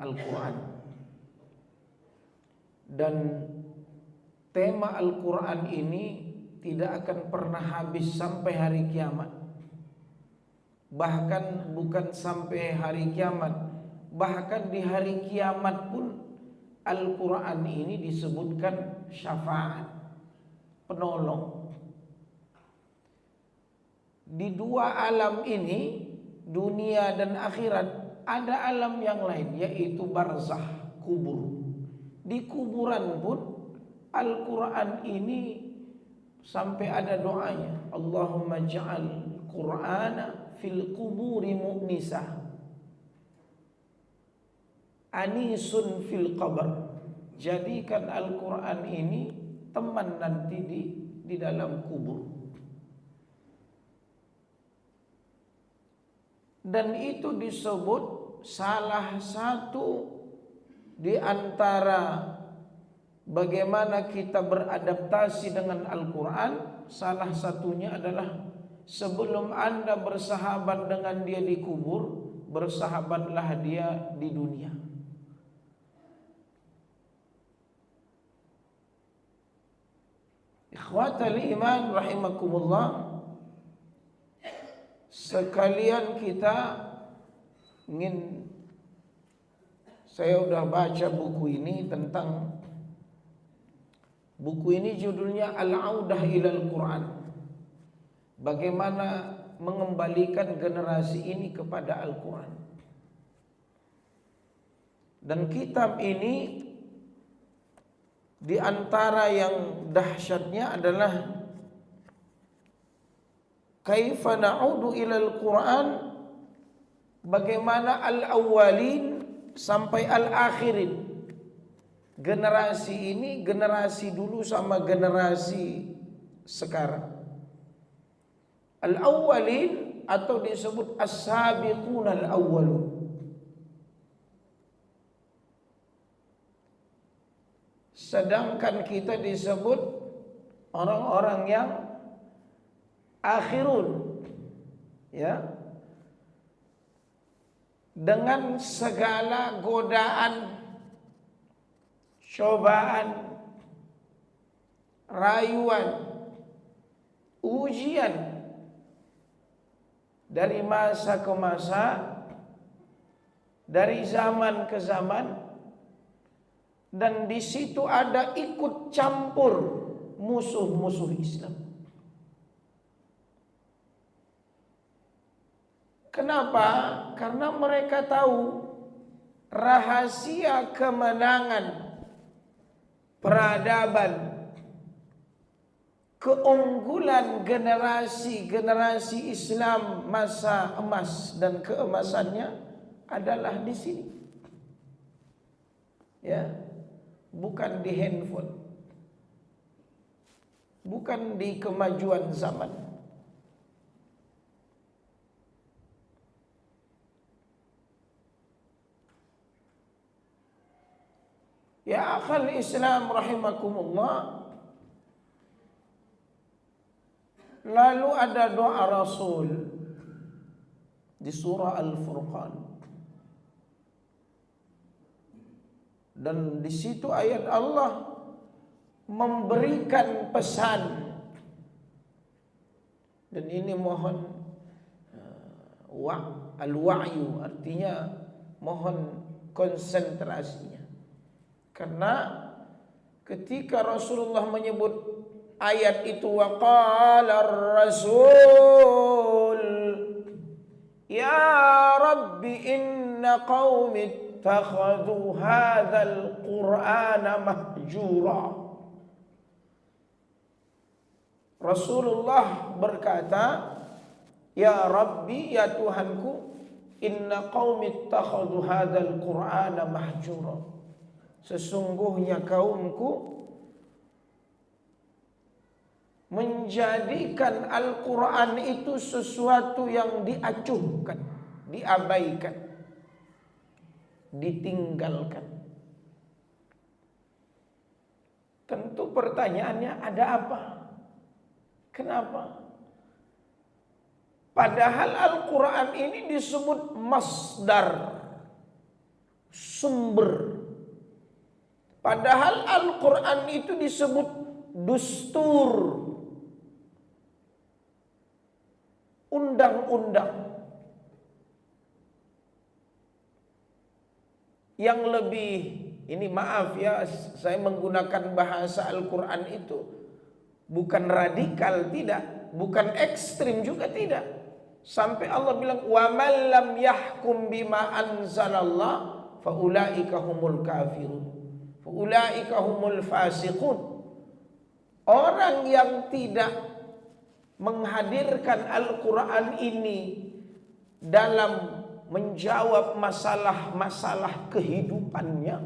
Al-Quran. Dan tema Al-Quran ini tidak akan pernah habis sampai hari kiamat. Bahkan bukan sampai hari kiamat, bahkan di hari kiamat pun Al-Quran ini disebutkan syafaat, penolong. Di dua alam ini, dunia dan akhirat, ada alam yang lain, yaitu barzakh, kubur. Di kuburan pun Al-Quran ini sampai ada doanya, Allahumma ja'al Qur'ana fil kuburi mu'nisah, anisun fil qabr. Jadikan Al-Quran ini teman nanti di dalam kubur. Dan itu disebut salah satu di antara bagaimana kita beradaptasi dengan Al-Quran. Salah satunya adalah sebelum Anda bersahabat dengan dia di kubur, bersahabatlah dia di dunia. Ikhwatal iman rahimakumullah, sekalian kita ingin, saya udah baca buku ini, tentang buku ini judulnya Al-Audah ilal Quran, bagaimana mengembalikan generasi ini kepada Al-Quran. Dan kitab ini di antara yang dahsyatnya adalah kaifa na'udu ilal Quran, bagaimana al-awwalin sampai al-akhirin. Generasi ini, generasi dulu sama generasi sekarang. Al-awwalin atau disebut as-sabiqun al-awwalun. Sedangkan kita disebut orang-orang yang akhirun, ya, dengan segala godaan, cobaan, rayuan, ujian dari masa ke masa, dari zaman ke zaman. Dan di situ ada ikut campur musuh-musuh Islam. Kenapa? Karena mereka tahu rahasia kemenangan, peradaban, keunggulan generasi Islam masa emas dan keemasannya adalah di sini. Ya. Bukan di handphone, bukan di kemajuan zaman. Ya akhal Islam rahimakumullah, lalu ada doa Rasul di surah Al-Furqan. Dan di situ ayat Allah memberikan pesan. Dan ini mohon al-wa'yu, artinya mohon konsentrasinya. Karena ketika Rasulullah menyebut ayat itu, waqala ar-rasul ya rabbi inna qaumi takhadhu hadzal qur'ana mahjura. Rasulullah berkata, ya Rabbi, ya Tuhanku, inna qaumi takhadhu hadzal qur'ana mahjura. Sesungguhnya kaumku menjadikan Al-Quran itu sesuatu yang diacuhkan, diabaikan, ditinggalkan. Tentu pertanyaannya, ada apa? Kenapa? Padahal Al-Quran ini disebut masdar, sumber. Padahal Al-Quran itu disebut dustur, undang-undang. Yang lebih, ini maaf ya, saya menggunakan bahasa Al-Quran itu bukan radikal, tidak, bukan ekstrim juga, tidak. Sampai Allah bilang, wa man lam yahkum bima anzalallah fa ulaika humul kafirun, fa ulaika humul fasiqun. Orang yang tidak menghadirkan Al-Quran ini dalam menjawab masalah-masalah kehidupannya,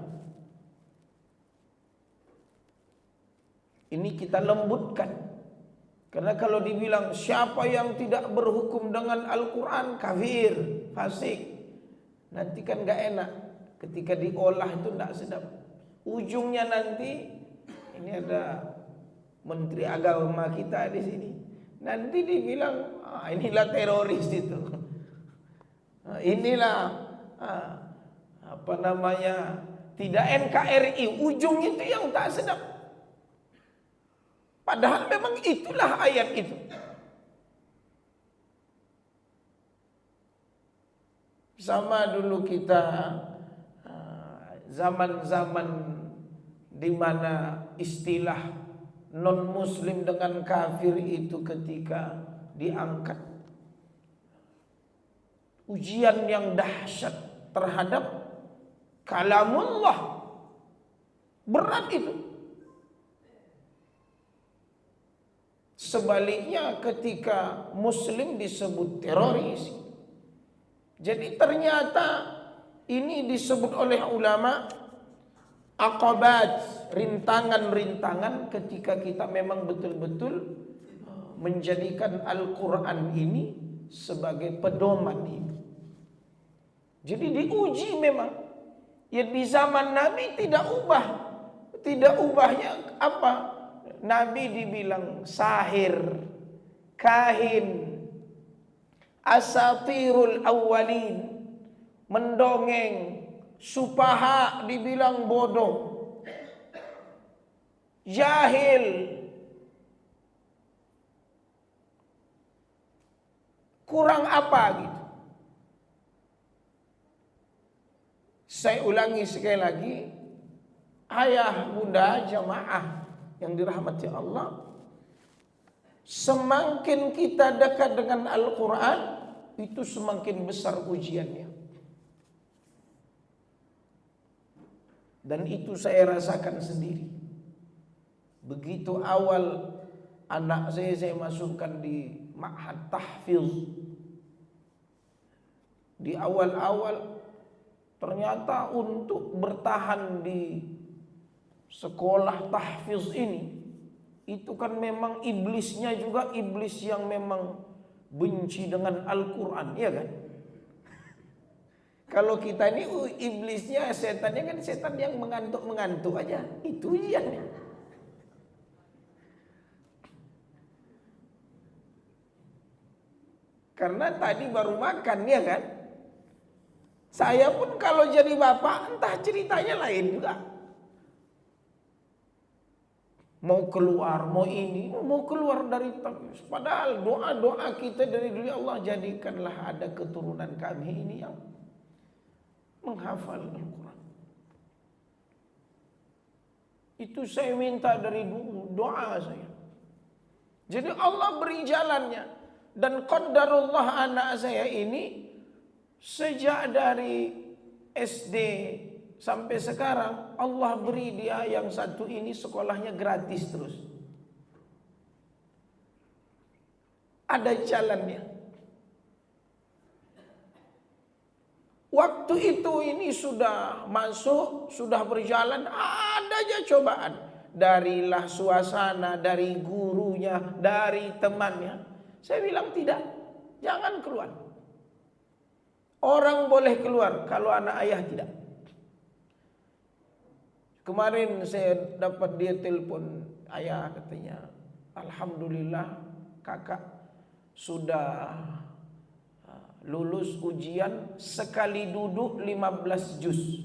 ini kita lembutkan. Karena kalau dibilang siapa yang tidak berhukum dengan Al-Quran kafir, fasik, nanti kan gak enak. Ketika diolah itu gak sedap. Ujungnya nanti, ini ada Menteri Agama kita di sini, nanti dibilang inilah teroris itu, inilah apa namanya, tidak NKRI. Ujungnya itu yang tak sedap. Padahal memang itulah ayat itu. Sama dulu kita zaman-zaman di mana istilah non-muslim dengan kafir itu ketika diangkat, ujian yang dahsyat terhadap kalamullah, berat itu. Sebaliknya ketika muslim disebut teroris. Jadi ternyata ini disebut oleh ulama aqabat, rintangan-rintangan ketika kita memang betul-betul menjadikan Al-Quran ini sebagai pedoman hidup. Jadi diuji memang. Ya di zaman Nabi tidak ubah. Tidak ubahnya apa? Nabi dibilang sahir, kahin, asatirul awwalin, mendongeng, supaha dibilang bodoh, jahil, kurang apa gitu. Saya ulangi sekali lagi, ayah bunda jamaah yang dirahmati Allah, semakin kita dekat dengan Al-Quran, itu semakin besar ujiannya. Dan itu saya rasakan sendiri. Begitu awal anak saya masukkan di ma'had tahfiz, di awal-awal ternyata untuk bertahan di sekolah tahfiz ini, itu kan memang iblisnya juga iblis yang memang benci dengan Al-Quran, ya kan? Kalau kita ini iblisnya, setannya kan setan yang mengantuk-mengantuk aja, itu ujiannya. Karena tadi baru makan, ya kan? Saya pun kalau jadi bapak entah ceritanya lain juga. Mau keluar, mau ini, mau keluar dari tahfiz. Padahal doa-doa kita dari dulu, Allah jadikanlah ada keturunan kami ini yang menghafal Al-Quran. Itu saya minta dari dulu, doa saya. Jadi Allah beri jalannya. Dan qadarullah anak saya ini sejak dari SD sampai sekarang Allah beri dia yang satu ini sekolahnya gratis terus. Ada jalannya. Waktu itu ini sudah masuk, sudah berjalan, ada aja cobaan. Darilah suasana, dari gurunya, dari temannya. Saya bilang tidak, jangan keluar. Orang boleh keluar, kalau anak ayah tidak. Kemarin saya dapat dia telepon, ayah katanya, alhamdulillah kakak sudah lulus ujian sekali duduk 15 juz.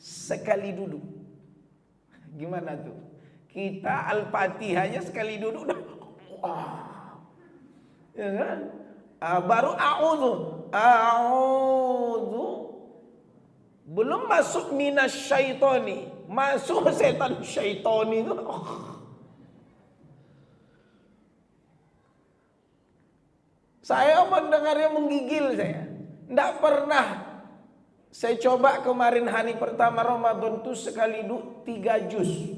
sekali duduk. Gimana tuh? Kita Al-Fatihahnya sekali duduk dah. Wah. Ya kan? Baru a'udzu. Belum masuk minasyaitoni, masuk setan syaitoni itu. Saya mendengarnya menggigil saya. Tidak pernah. Saya coba kemarin hari pertama Ramadan itu sekali 3 juz.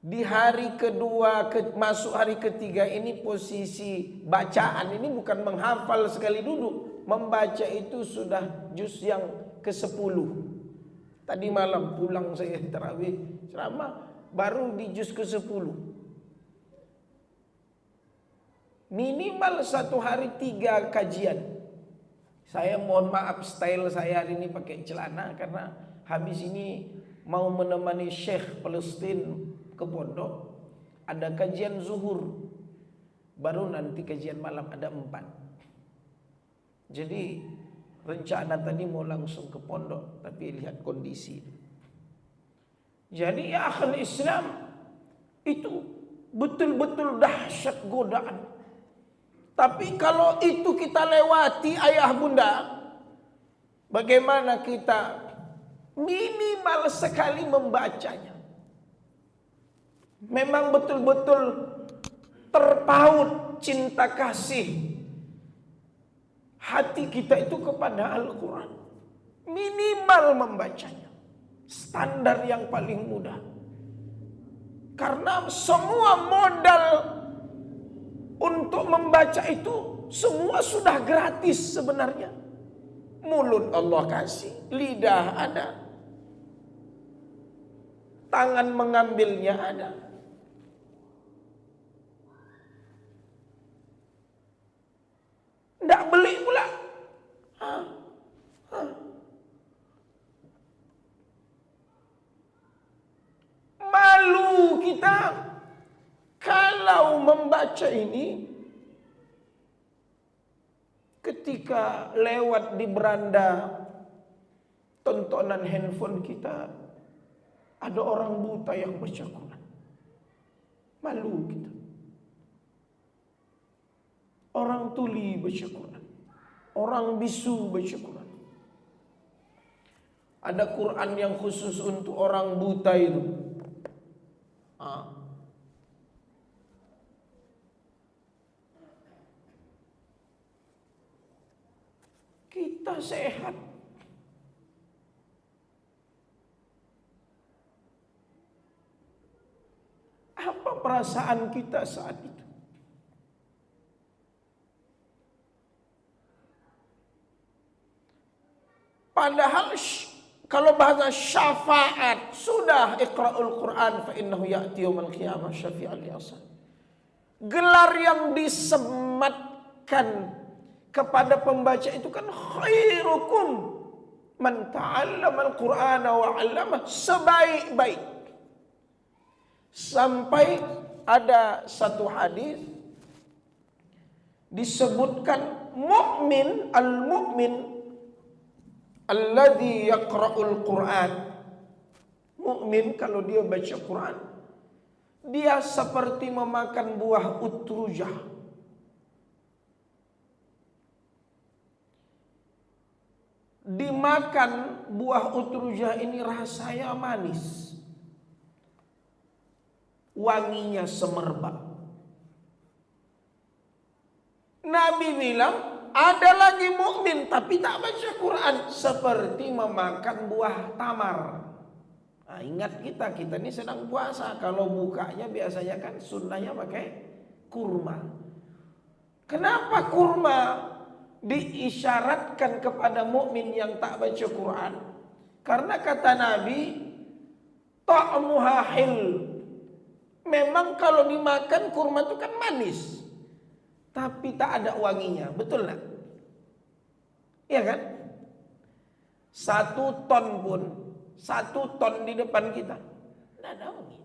Di hari kedua, masuk hari ketiga ini posisi bacaan ini bukan menghafal sekali duduk. Membaca itu sudah juz yang ke-10. Tadi malam pulang saya tarawih ceramah baru di juz ke-10. Minimal 1 hari 3 kajian. Saya mohon maaf style saya hari ini pakai celana karena habis ini mau menemani Syekh Palestina ke pondok. Ada kajian zuhur, baru nanti kajian malam ada 4. Jadi rencana tadi mau langsung ke pondok, tapi lihat kondisi. Jadi ya akhul Islam itu betul-betul dahsyat godaan. Tapi kalau itu kita lewati ayah bunda, bagaimana kita minimal sekali membacanya. Memang betul-betul terpaut cinta kasih hati kita itu kepada Al-Quran. Minimal membacanya. Standar yang paling mudah. Karena semua modal untuk membaca itu semua sudah gratis sebenarnya. Mulut Allah kasih, lidah ada, tangan mengambilnya ada. Tidak beli pula. Malu kita kalau membaca ini ketika lewat di beranda tontonan handphone kita ada orang buta yang baca Quran. Malu kita. Orang tuli baca Quran. Orang bisu baca Quran. Ada Quran yang khusus untuk orang buta itu. Kita sehat. Apa perasaan kita saat itu? Padahal kalau bahasa syafaat sudah iqra'ul Quran fa innahu ya'ti yaumil qiyamah syafi'an li ashab. Gelar yang disematkan kepada pembaca itu kan khairukum man ta'allama al-Qur'ana wa 'allamah, sebaik-baik. Sampai ada satu hadis disebutkan mukmin al-mukmin alladzi yaqra'ul Qur'an. Mukmin kalau dia baca Quran, dia seperti memakan buah utrujah. Dimakan buah utrujah ini rasanya manis, wanginya semerbak. Nabi bilang ada lagi mukmin tapi tak baca Quran seperti memakan buah tamar. Nah, ingat kita ini sedang puasa. Kalau bukanya biasanya kan sunnahnya pakai kurma. Kenapa kurma diisyaratkan kepada mukmin yang tak baca Quran? Karena kata Nabi, ta'muha hil. Memang kalau dimakan kurma itu kan manis, tapi tak ada wanginya. Betul tak? Iya kan? 1 ton pun, 1 ton di depan kita, tidak ada wangi.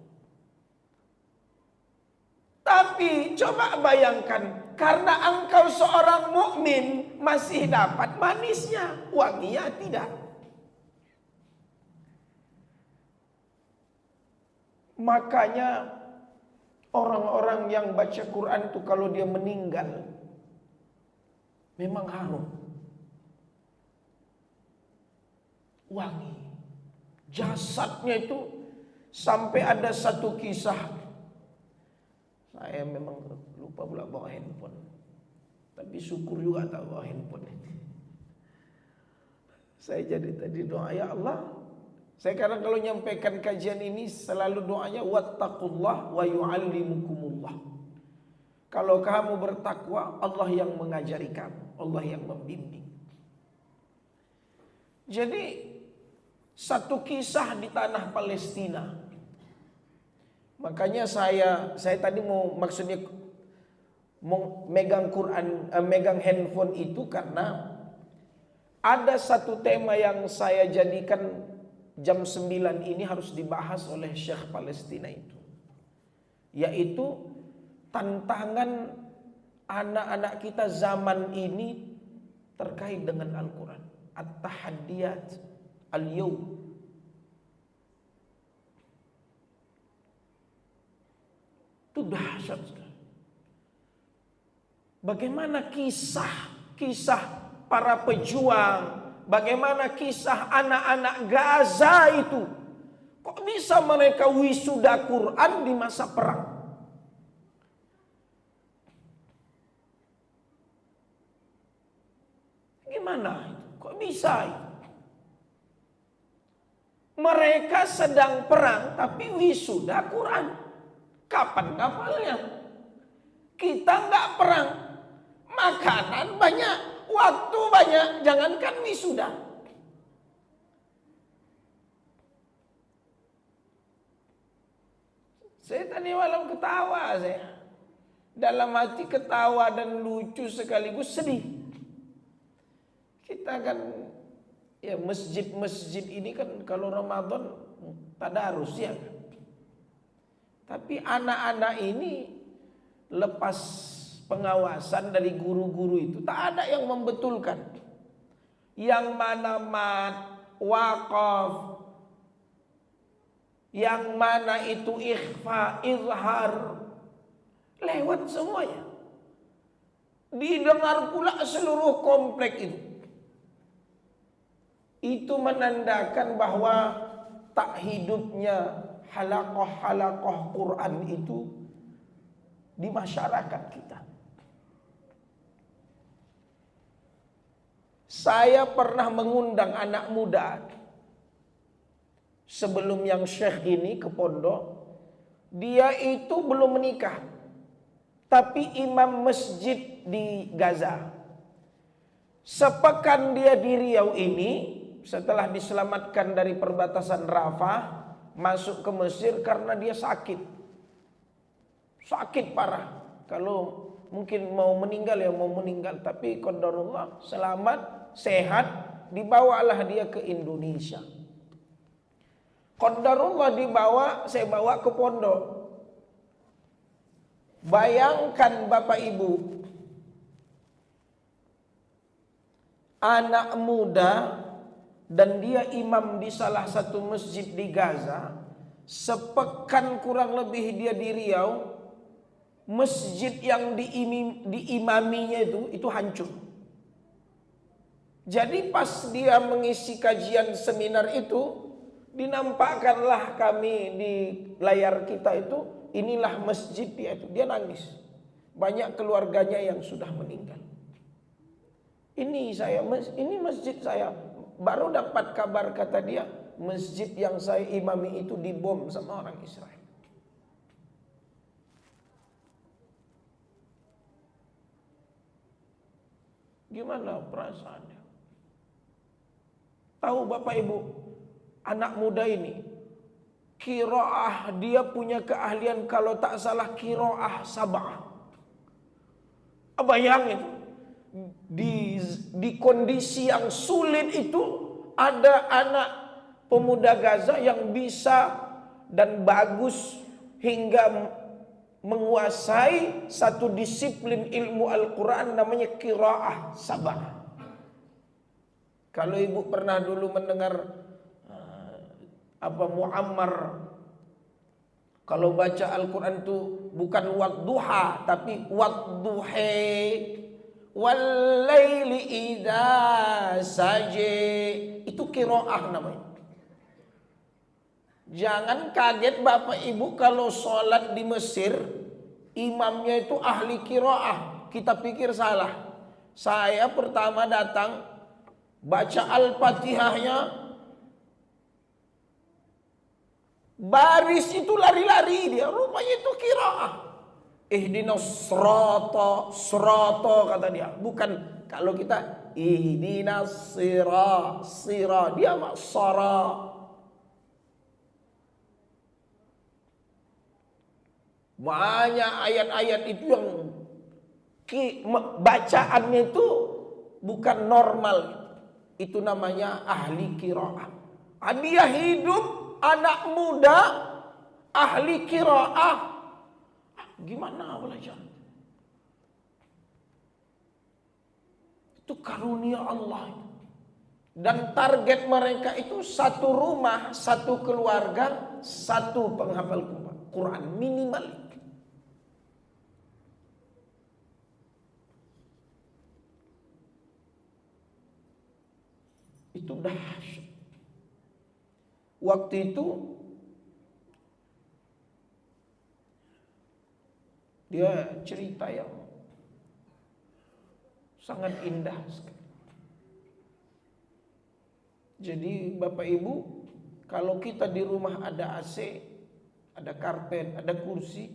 Tapi coba bayangkan Karena engkau seorang mukmin masih dapat manisnya, wanginya tidak. Makanya orang-orang yang baca Quran itu kalau dia meninggal memang harum, wangi. Jasadnya itu sampai ada satu kisah, saya memang lupa pula bawa handphone, tapi syukur juga tak bawa handphone. Saya jadi tadi doa, ya Allah, saya kadang kalau nyampaikan kajian ini selalu doanya wattaqullah wa yu'allimukumullah. Kalau kamu bertakwa, Allah yang mengajari kamu, Allah yang membimbing. Jadi satu kisah di tanah Palestina. Makanya saya tadi maksudnya mau megang Quran, megang handphone itu karena ada satu tema yang saya jadikan jam 9 ini harus dibahas oleh Syekh Palestina itu, yaitu tantangan anak-anak kita zaman ini terkait dengan Al-Quran. At-tahaddiyat al-yawm. Itu dahsyat sekali. Bagaimana kisah para pejuang, bagaimana kisah anak-anak Gaza itu. Kok bisa mereka wisuda Quran di masa perang? Gimana itu? Kok bisa itu? Mereka sedang perang tapi wisuda Quran. Kapan ngapalnya? Kita nggak perang, makanan banyak, waktu banyak, jangankan wisuda. Saya tadi malam ketawa saya. Dalam hati ketawa dan lucu sekaligus sedih. Kita kan ya masjid-masjid ini kan kalau Ramadan tadarus ya. Tapi anak-anak ini lepas pengawasan dari guru-guru itu tak ada yang membetulkan. Yang mana mat, waqaf, yang mana itu ikhfa, izhar, lewat semuanya. Didengar pula seluruh komplek itu. Itu menandakan bahwa tak hidupnya halaqah-halaqah Quran itu di masyarakat kita. Saya pernah mengundang anak muda sebelum yang syekh ini ke pondok. Dia itu belum menikah, tapi imam masjid di Gaza. Sepekan dia di Riau ini, setelah diselamatkan dari perbatasan Rafah, masuk ke Mesir karena dia sakit parah. Kalau mungkin mau meninggal ya mau meninggal, tapi qadarullah selamat, sehat, dibawalah dia ke Indonesia. Qadarullah saya bawa ke pondok. Bayangkan Bapak Ibu, anak muda dan dia imam di salah satu masjid di Gaza. Sepekan kurang lebih dia di Riau. Masjid yang diimaminya itu hancur. Jadi pas dia mengisi kajian seminar itu, dinampakkanlah kami di layar kita itu, inilah masjid dia itu. Dia nangis. Banyak keluarganya yang sudah meninggal. Ini masjid saya. Baru dapat kabar, kata dia, masjid yang saya imami itu dibom sama orang Israel. Gimana perasaannya? Tahu Bapak Ibu, anak muda ini qiraah, dia punya keahlian kalau tak salah qiraah sab'ah. Bayangin, di kondisi yang sulit itu ada anak pemuda Gaza yang bisa dan bagus hingga menguasai satu disiplin ilmu Al-Quran namanya qiraah sabah. Kalau ibu pernah dulu mendengar Muammar, kalau baca Al-Quran itu bukan wadduha tapi wadduhe wal laili idza saje, itu qiraah namanya. Jangan kaget Bapak Ibu kalau sholat di Mesir imamnya itu ahli qiraah, kita pikir salah. Saya pertama datang baca Al-Fatihahnya, baris itu lari-lari dia, rupanya itu qiraah. Ihdinas sirata kata dia. Bukan kalau kita ihdinas sira dia mah sara. Banyak ayat-ayat itu yang bacaannya itu bukan normal. Itu namanya ahli qiraah. Dia hidup anak muda ahli qiraah. Gimana belajar? Itu karunia Allah. Dan target mereka itu satu rumah, satu keluarga, satu penghafal Quran minimal. Itu dahsyat. Waktu itu dia cerita yang sangat indah sekali. Jadi Bapak Ibu, kalau kita di rumah ada AC, ada karpet, ada kursi,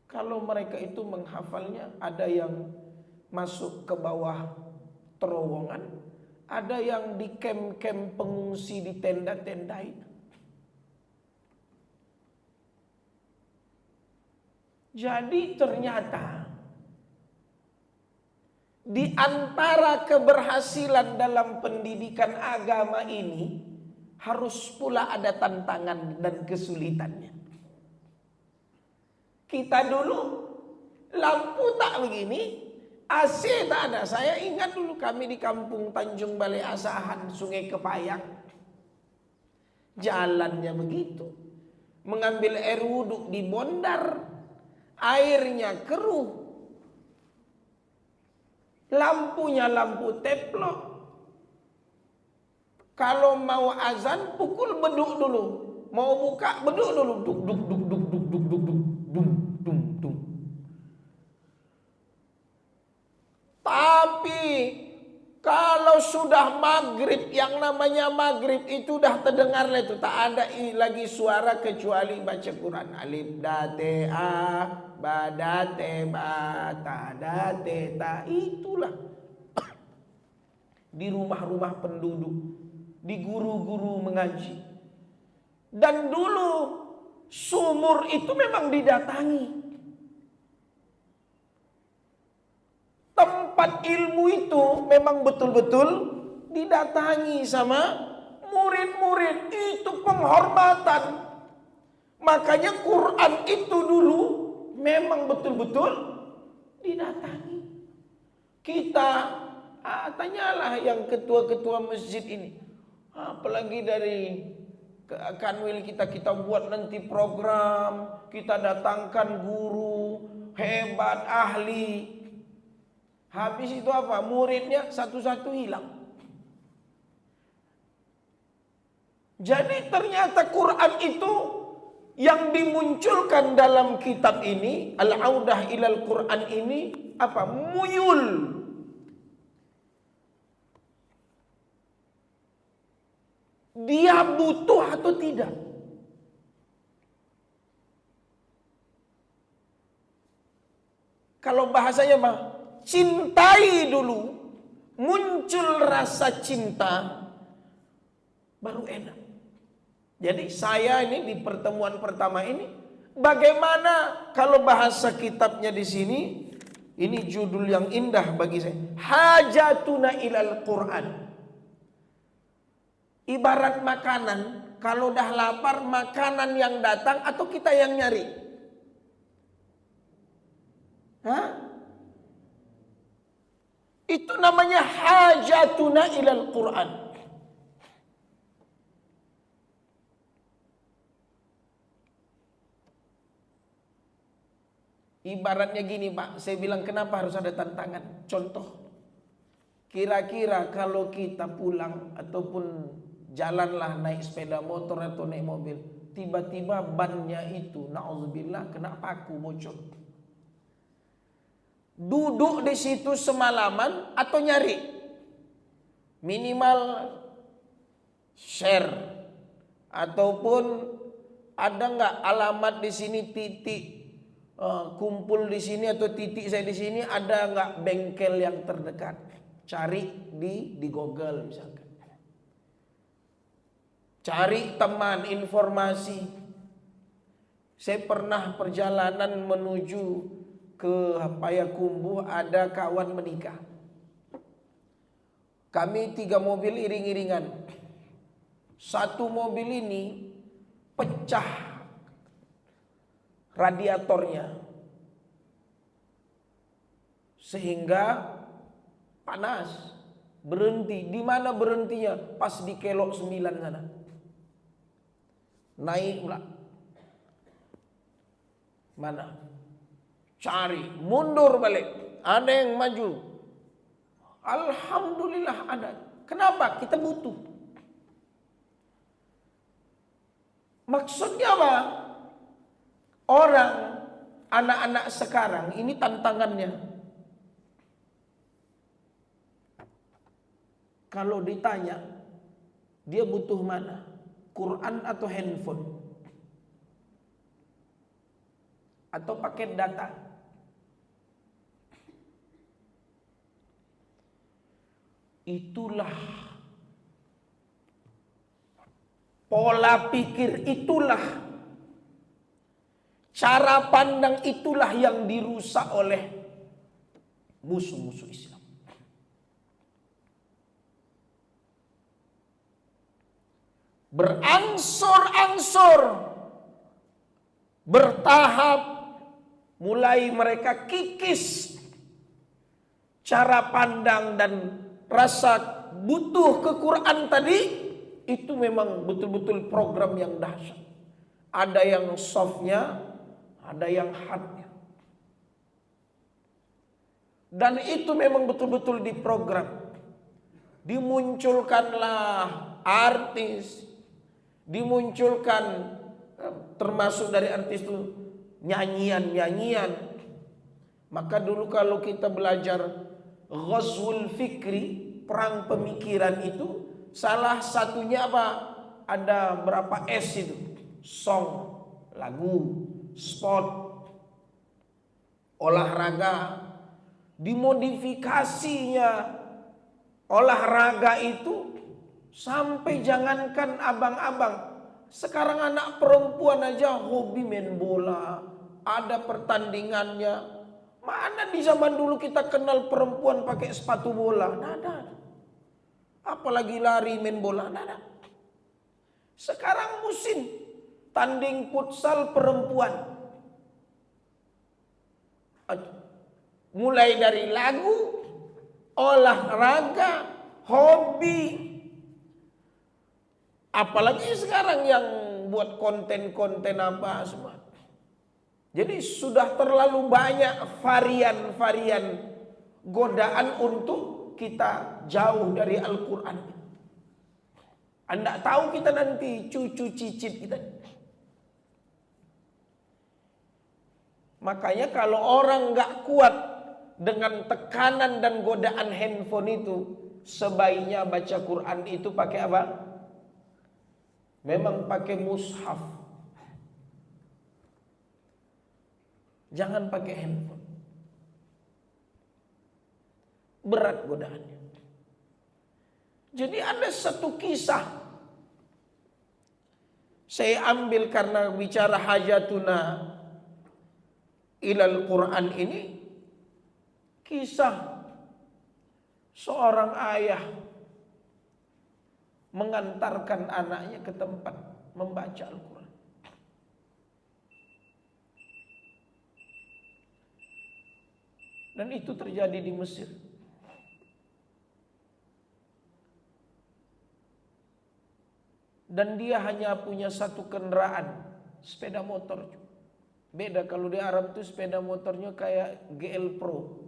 kalau mereka itu menghafalnya, ada yang masuk ke bawah terowongan, ada yang di kem-kem pengungsi di tenda-tenda itu. Jadi ternyata di antara keberhasilan dalam pendidikan agama ini harus pula ada tantangan dan kesulitannya. Kita dulu lampu tak begini, AC tak ada. Saya ingat dulu kami di kampung Tanjung Balai Asahan, Sungai Kepayang. Jalannya begitu. Mengambil air wudhu di bondar, airnya keruh. Lampunya lampu teplok. Kalau mau azan pukul beduk dulu. Mau buka beduk dulu. Duk duk duk duk duk duk duk duk dum dum dum. Tapi kalau sudah maghrib, yang namanya maghrib itu udah terdengar lah itu, tak ada lagi suara kecuali baca Quran. Alif da te a ba da te ba ta da te ta, itulah di rumah-rumah penduduk, di guru-guru mengaji. Dan dulu sumur itu memang didatangi. Tempat ilmu itu memang betul-betul didatangi sama murid-murid. Itu penghormatan. Makanya Quran itu dulu memang betul-betul didatangi. Kita tanyalah yang ketua-ketua masjid ini. Apalagi dari Kanwil kita buat nanti program. Kita datangkan guru hebat, ahli. Habis itu apa? Muridnya satu-satu hilang. Jadi ternyata Quran itu yang dimunculkan dalam kitab ini, Al-Audah ilal Quran ini apa? Muyul. Dia butuh atau tidak? Kalau bahasanya mah, cintai dulu, muncul rasa cinta, baru enak. Jadi saya ini di pertemuan pertama ini, bagaimana kalau bahasa kitabnya di sini, ini judul yang indah bagi saya, Hajatuna ilal Quran. Ibarat makanan, kalau dah lapar makanan yang datang atau kita yang nyari? Hah? Itu namanya hajatuna ilal Quran. Ibaratnya gini Pak, saya bilang kenapa harus ada tantangan. Contoh, kira-kira kalau kita pulang ataupun jalanlah naik sepeda motor atau naik mobil, tiba-tiba bannya itu, na'udzubillah, kena paku bocor. Duduk di situ semalaman atau nyari? Minimal share ataupun ada nggak alamat di sini titik kumpul di sini atau titik saya di sini, ada nggak bengkel yang terdekat? Cari di Google misalkan. Cari teman informasi. Saya pernah perjalanan menuju ke Payakumbuh, ada kawan menikah. Kami 3 mobil iring-iringan. Satu mobil ini pecah radiatornya sehingga panas, berhenti. Di mana berhentinya? Pas di Kelok 9 sana. Naik pula. Mana? Cari, mundur balik. Ada yang maju. Alhamdulillah ada. Kenapa? Kita butuh. Maksudnya apa? Orang, anak-anak sekarang ini tantangannya. Kalau ditanya, dia butuh mana? Quran atau handphone? Atau paket data? Itulah pola pikir, itulah cara pandang, itulah yang dirusak oleh musuh-musuh Islam. Berangsur-angsur, bertahap, mulai mereka kikis cara pandang dan rasa butuh ke Quran tadi. Itu memang betul-betul program yang dahsyat. Ada yang softnya, ada yang hardnya. Dan itu memang betul-betul diprogram. Dimunculkanlah artis, dimunculkan termasuk dari artis itu nyanyian-nyanyian. Maka dulu kalau kita belajar Ghazwul Fikri, perang pemikiran itu, salah satunya apa? Ada berapa S itu? Song, lagu, sport, olahraga. Dimodifikasinya olahraga itu sampai jangankan abang-abang, sekarang anak perempuan aja hobi main bola, ada pertandingannya. Mana di zaman dulu kita kenal perempuan pakai sepatu bola? Nggak ada. Apalagi lari main bola? Nggak ada. Sekarang musim tanding futsal perempuan. Mulai dari lagu, olahraga, hobi. Apalagi sekarang yang buat konten-konten apa semua. Jadi sudah terlalu banyak varian-varian godaan untuk kita jauh dari Al-Quran. Anda tahu kita nanti cucu cicit kita. Makanya kalau orang nggak kuat dengan tekanan dan godaan handphone itu, sebaiknya baca Quran itu pakai apa? Memang pakai mushaf. Jangan pakai handphone. Berat godaannya. Jadi ada satu kisah, saya ambil karena bicara hajatuna ilal Quran ini. Kisah seorang ayah mengantarkan anaknya ke tempat membaca Al-Quran. Dan itu terjadi di Mesir. Dan dia hanya punya satu kendaraan, sepeda motor. Beda kalau di Arab itu sepeda motornya kayak GL Pro.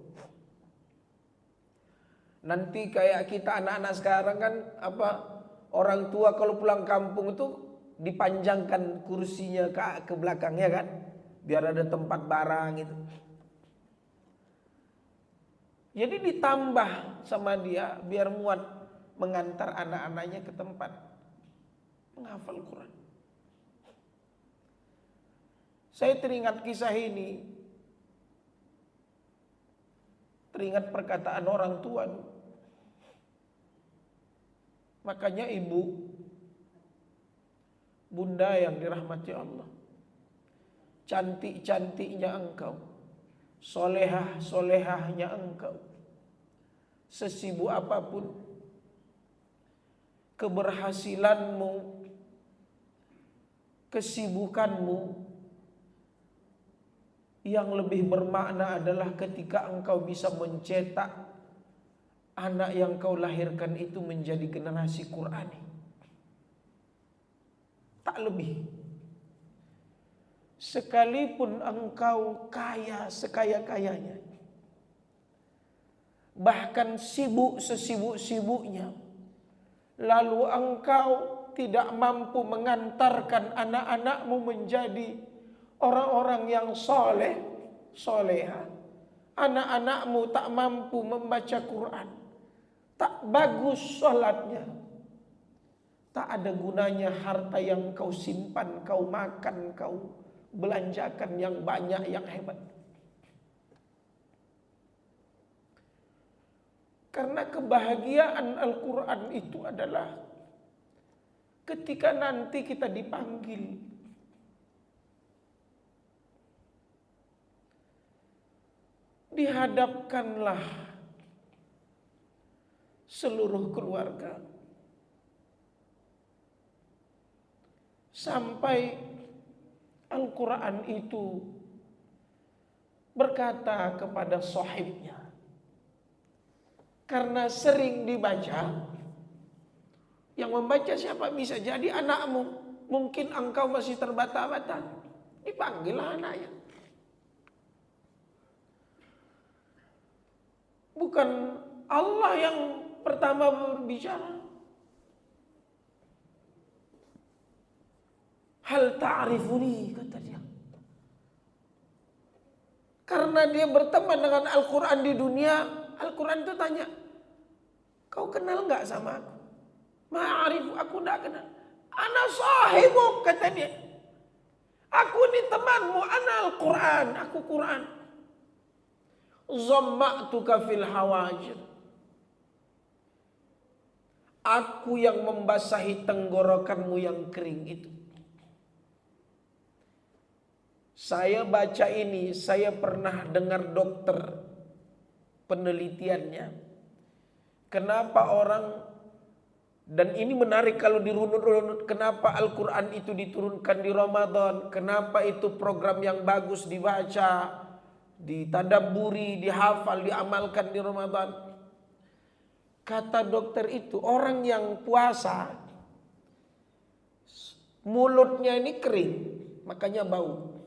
Nanti kayak kita anak-anak sekarang kan orang tua kalau pulang kampung itu dipanjangkan kursinya ke belakangnya kan, biar ada tempat barang gitu. Jadi ditambah sama dia biar muat mengantar anak-anaknya ke tempat menghafal Quran. Saya teringat kisah ini, teringat perkataan orang tua. Makanya ibu, bunda yang dirahmati Allah, cantik-cantiknya engkau, solehah-solehahnya engkau, sesibuk apapun keberhasilanmu, kesibukanmu, yang lebih bermakna adalah ketika engkau bisa mencetak anak yang kau lahirkan itu menjadi generasi Qurani. Tak lebih. Sekalipun engkau kaya sekaya-kayanya, bahkan sibuk sesibuk-sibuknya, lalu engkau tidak mampu mengantarkan anak-anakmu menjadi orang-orang yang soleh, soleha, anak-anakmu tak mampu membaca Quran, tak bagus sholatnya, tak ada gunanya harta yang kau simpan, kau makan, kau belanjakan yang banyak, yang hebat. Karena kebahagiaan Al-Quran itu adalah ketika nanti kita dipanggil, dihadapkanlah seluruh keluarga sampai Al-Quran itu berkata kepada sahibnya, karena sering dibaca, yang membaca siapa? Bisa jadi anakmu, mungkin engkau masih terbata-bata, dipanggillah anaknya. Bukan Allah yang pertama berbicara. Hal ta'rifuni, kata dia. Karena dia berteman dengan Al-Quran di dunia, Al-Quran itu tanya, kau kenal enggak sama aku? Ma'arif, aku enggak kenal. Ana sahibuk, kata dia. Aku ini temanmu, ana Al-Quran, aku Quran. Zamma'tuka fil hawajir. Aku yang membasahi tenggorokanmu yang kering itu. Saya baca ini, saya pernah dengar dokter penelitiannya. Kenapa orang, dan ini menarik kalau dirunut-runut, kenapa Al-Quran itu diturunkan di Ramadan, kenapa itu program yang bagus dibaca, ditadabburi, dihafal, diamalkan di Ramadan. Kata dokter itu, orang yang puasa mulutnya ini kering, makanya bau.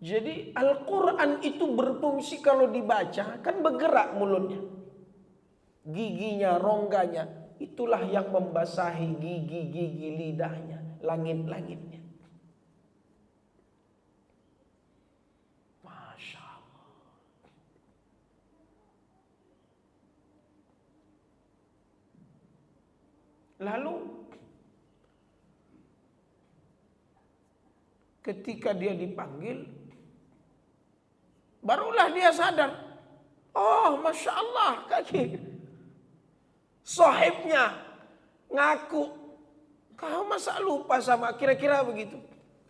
Jadi Al-Quran itu berfungsi kalau dibaca, kan bergerak mulutnya, giginya, rongganya, itulah yang membasahi gigi-gigi lidahnya, langit-langitnya. Lalu ketika dia dipanggil, barulah dia sadar, oh Masya Allah, kaki sahibnya ngaku, kau masa lupa sama, kira-kira begitu,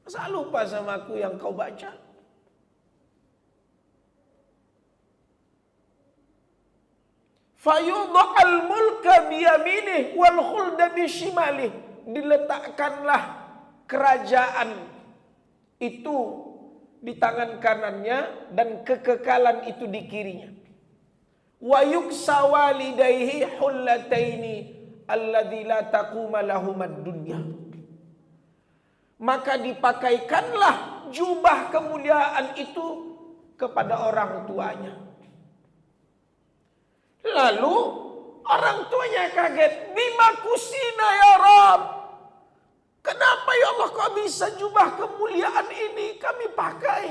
masa lupa sama aku yang kau baca. Fayudha'al mulka biyaminih wal khulda bishimalih. Diletakkanlah kerajaan itu di tangan kanannya dan kekekalan itu di kirinya. Wa yuksa walidayhi hullataini alladzi la taquma lahumad dunya. Maka dipakaikanlah jubah kemuliaan itu kepada orang tuanya. Lalu orang tuanya kaget, bima kusina ya Rabb. Kenapa ya Allah kok bisa jubah kemuliaan ini kami pakai?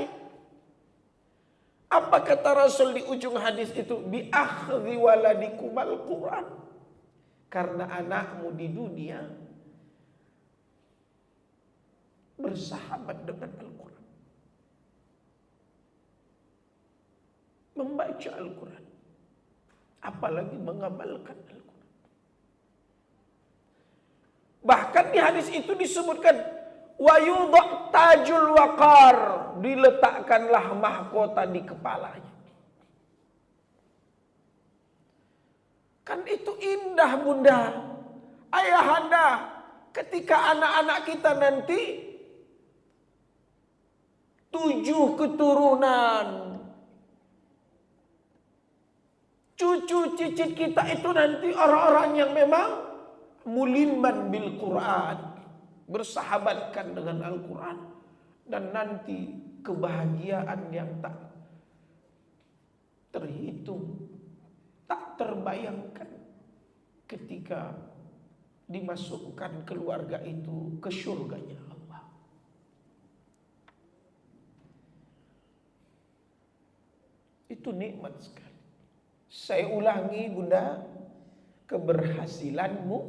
Apa kata Rasul di ujung hadis itu? Bi akhdhi waladikumal Quran. Karena anakmu di dunia bersahabat dengan Al-Quran, membaca Al-Quran, apalagi mengamalkan Al-Quran. Bahkan di hadis itu disebutkan wa yudha' tajul waqar, diletakkanlah mahkota di kepalanya. Kan itu indah bunda, ayahanda, ketika anak-anak kita nanti 7 keturunan, cucu cicit kita itu nanti orang-orang yang memang mulimman bil Quran, bersahabatkan dengan Al-Quran, dan nanti kebahagiaan yang tak terhitung, tak terbayangkan ketika dimasukkan keluarga itu ke surganya Allah. Itu nikmat sekali. Saya ulangi bunda, keberhasilanmu,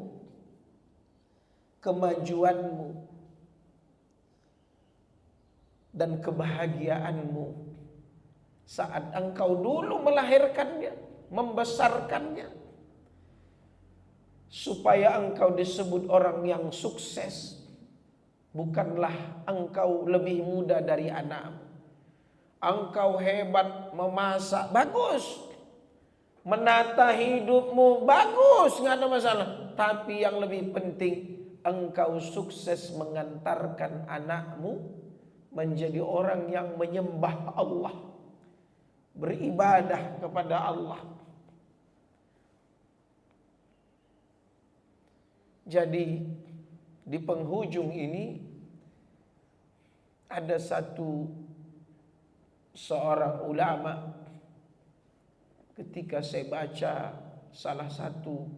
kemajuanmu, dan kebahagiaanmu saat engkau dulu melahirkannya, membesarkannya, supaya engkau disebut orang yang sukses. Bukanlah engkau lebih muda dari anakmu. Engkau hebat memasak, bagus. Menata hidupmu, bagus, nggak ada masalah. Tapi yang lebih penting, engkau sukses mengantarkan anakmu menjadi orang yang menyembah Allah, beribadah kepada Allah. Jadi di penghujung ini ada seorang ulama, ketika saya baca salah satu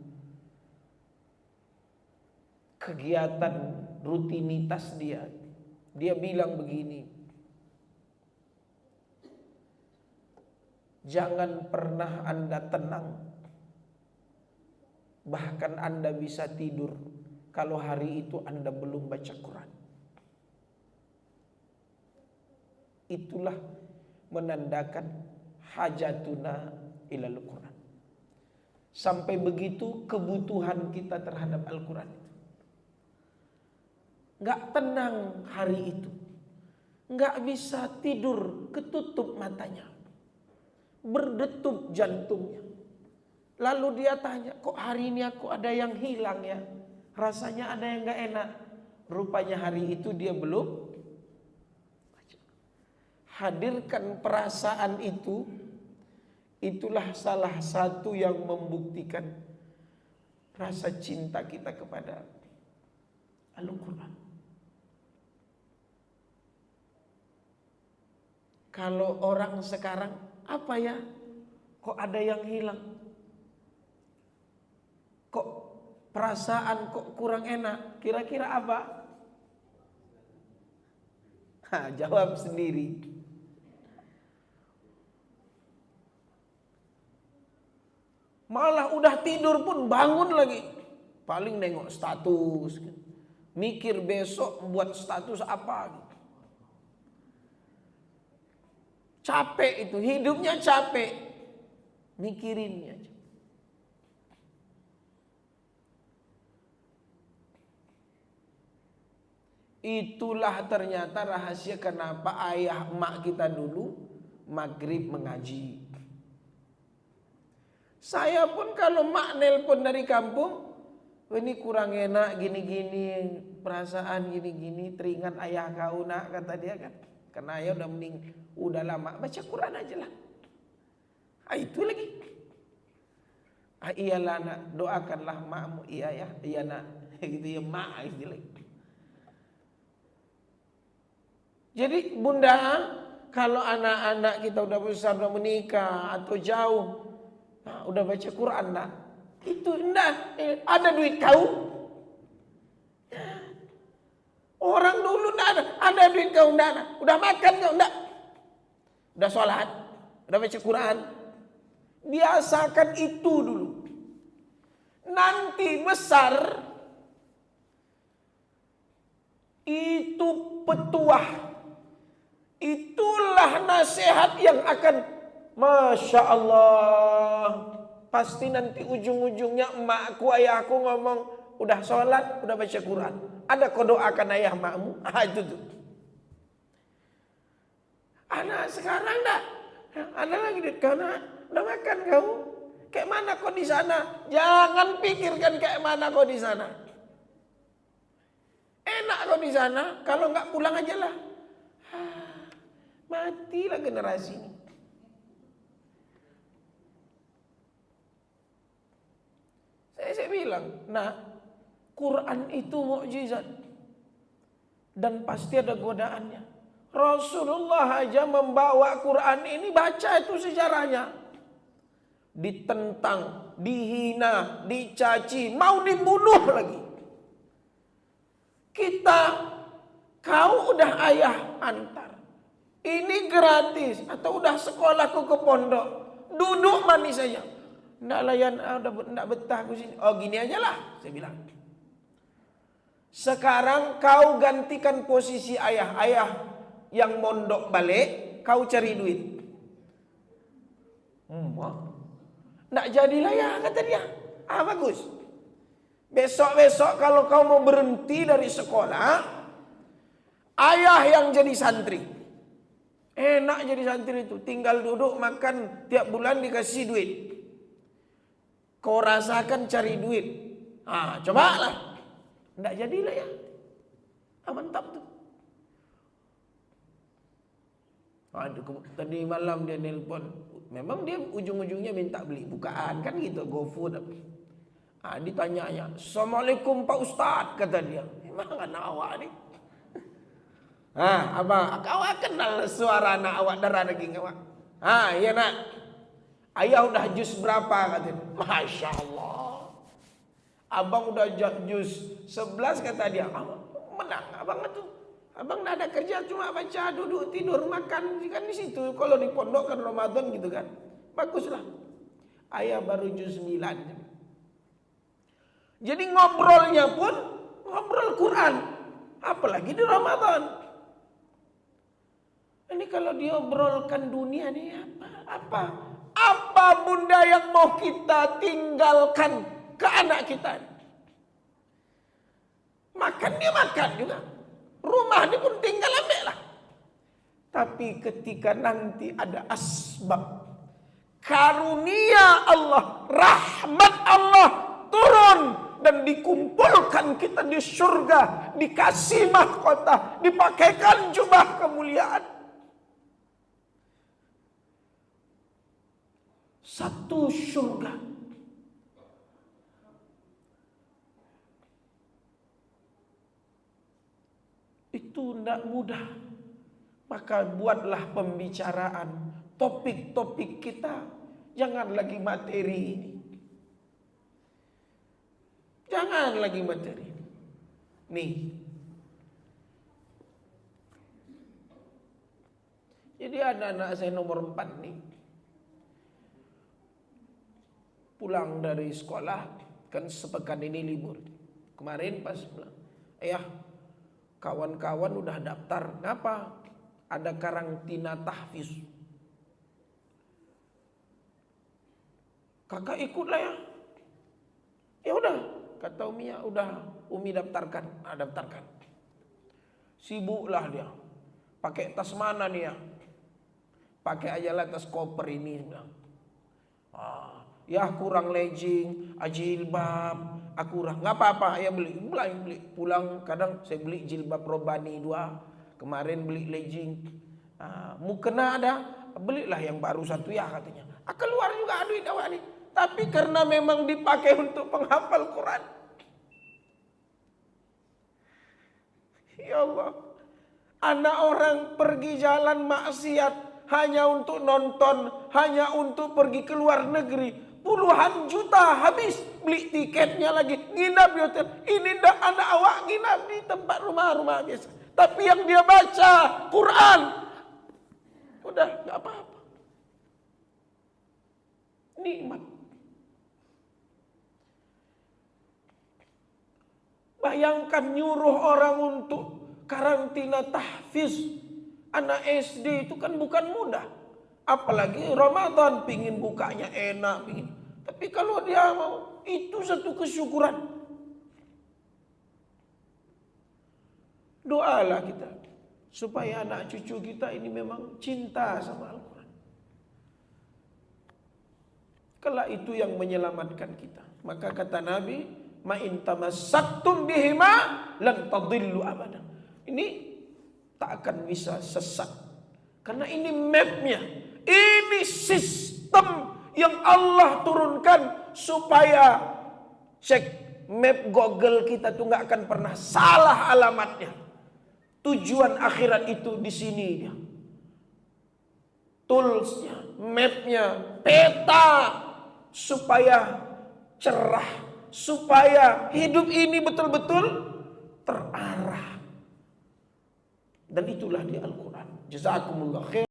kegiatan rutinitas dia bilang begini, jangan pernah Anda tenang, bahkan Anda bisa tidur kalau hari itu Anda belum baca Quran. Itulah menandakan hajatuna ilal Quran. Sampai begitu kebutuhan kita terhadap Al-Quran itu. Nggak tenang hari itu, nggak bisa tidur, ketutup matanya, berdetup jantungnya. Lalu dia tanya, kok hari ini aku ada yang hilang ya? Rasanya ada yang nggak enak. Rupanya hari itu dia belum. Hadirkan perasaan itu, itulah salah satu yang membuktikan rasa cinta kita kepada Al-Quran. Kalau orang sekarang, apa ya? Kok ada yang hilang? Kok perasaan kok kurang enak? Kira-kira apa? Jawab sendiri. Malah udah tidur pun bangun lagi, paling nengok status, mikir besok buat status apa. Capek itu, hidupnya capek, mikirinnya. Itulah ternyata rahasia kenapa ayah emak kita dulu maghrib mengaji. Saya pun kalau mak nelpon dari kampung, ini kurang enak gini-gini, perasaan gini-gini, teringat ayah kau nak, kata dia kan. Karena ayah udah udah lama, baca Quran aja lah. Itu lagi. Iyalah nak, doakanlah makmu. Iya ya, iya nak. Gitu ya, mak gitu lagi. Jadi bunda, kalau anak-anak kita udah besar, udah menikah atau jauh, nah, udah baca Quran nak, itu enggak ada duit kau. Orang dulu enggak ada duit kau enggak ada. Udah makan kau enggak? Udah sholat, udah baca Quran. Biasakan itu dulu. Nanti besar itu petuah. Itulah nasihat yang akan, Masya Allah, pasti nanti ujung-ujungnya emakku, ayahku ngomong, udah sholat, udah baca Quran. Ada kau doakan ayah makmu? Itu tuh. Anak sekarang dah, ada lagi duit kau nak, udah makan kau? Kayak mana kau di sana? Jangan pikirkan kayak mana kau di sana. Enak kau di sana, kalau nggak pulang aja lah. Matilah generasi ini. Saya bilang, nah, Quran itu mukjizat dan pasti ada godaannya. Rasulullah aja membawa Quran ini, baca itu sejarahnya. Ditentang, dihina, dicaci, mau dibunuh lagi. Kita, kau udah ayah antar. Ini gratis atau udah sekolahku ke pondok. Duduk manis saja. Nggak layan, udah nggak betah aku sini. Oh gini aja lah, saya bilang. Sekarang kau gantikan posisi ayah. Ayah yang mondok balik, kau cari duit. Nggak jadilah ya, kata dia. Bagus. Besok-besok kalau kau mau berhenti dari sekolah, ayah yang jadi santri. Enak jadi santri itu, tinggal duduk makan tiap bulan dikasih duit. Kau rasakan cari duit. Cobalah. Nggak jadilah ya. Mantap tuh. Tadi malam dia nelpon. Memang dia ujung-ujungnya minta beli bukaan kan gitu, GoFood. Ditanya-nya, Assalamualaikum Pak Ustadz, kata dia. Memang anak awak nih. Abang, kau kenal suara anak awak, darah daging awak. Iya nak. Ayah udah jus berapa, katanya. Masya Allah. Abang udah jus 11, kata dia. Menang abang itu. Abang nggak ada kerja, cuma baca, duduk, tidur, makan. Kan di situ. Kalau di pondok kan Ramadan gitu kan. Baguslah. Ayah baru jus 9. Jadi ngobrolnya pun ngobrol Quran. Apalagi di Ramadan. Ini kalau diobrolkan dunia nih apa? Apa bunda yang mau kita tinggalkan ke anak kita? Makan dia makan juga. Rumah dia pun tinggal ambil lah. Tapi ketika nanti ada asbab, karunia Allah, rahmat Allah turun dan dikumpulkan kita di surga, dikasih mahkota, dipakaikan jubah kemuliaan. Satu surga. Itu tidak mudah. Maka buatlah pembicaraan, topik-topik kita. Jangan lagi materi ini. Jangan lagi materi. Nih. Jadi ada anak saya nomor 4 nih. Pulang dari sekolah, kan sepekan ini libur. Kemarin pas pulang, ayah, kawan-kawan udah daftar. Ngapa? Ada karantina tahfiz. Kakak ikutlah ya. Ya udah, kata Umi ya, udah Umi daftarkan. Daftarkan. Sibuklah dia. Pakai tas mana nih ya? Pakai aja lah tas koper ini. Ya kurang legging, jilbab, kurang. Nggak apa-apa, ya beli. Pulang kadang saya beli jilbab Robani 2. Kemarin beli legging. Mukena ada, belilah yang baru 1 ya katanya. Keluar juga duit awak nih. Tapi karena memang dipakai untuk penghafal Quran. Ya Allah. Anak orang pergi jalan maksiat hanya untuk nonton, hanya untuk pergi ke luar negeri. Puluhan juta habis beli tiketnya lagi, nginap di hotel. Ini ndak anak awak nginap di tempat rumah-rumah biasa. Tapi yang dia baca Quran, udah nggak apa-apa. Nikmat. Bayangkan nyuruh orang untuk karantina tahfiz. Anak SD itu kan bukan mudah. Apalagi Ramadan pingin bukanya enak, pingin. Tapi kalau dia mau, itu satu kesyukuran. Doalah kita supaya anak cucu kita ini memang cinta sama Al-Quran. Kelak itu yang menyelamatkan kita. Maka kata Nabi, ma in tamassaktum bihima lan tadillu abadan. Ini tak akan bisa sesat. Karena ini mapnya, ini sistem yang Allah turunkan supaya cek map Google kita tuh nggak akan pernah salah alamatnya. Tujuan akhirat itu di sini dia. Toolsnya, mapnya, peta supaya cerah, supaya hidup ini betul-betul terarah. Dan itulah di Al-Quran. Jazakumullah khair.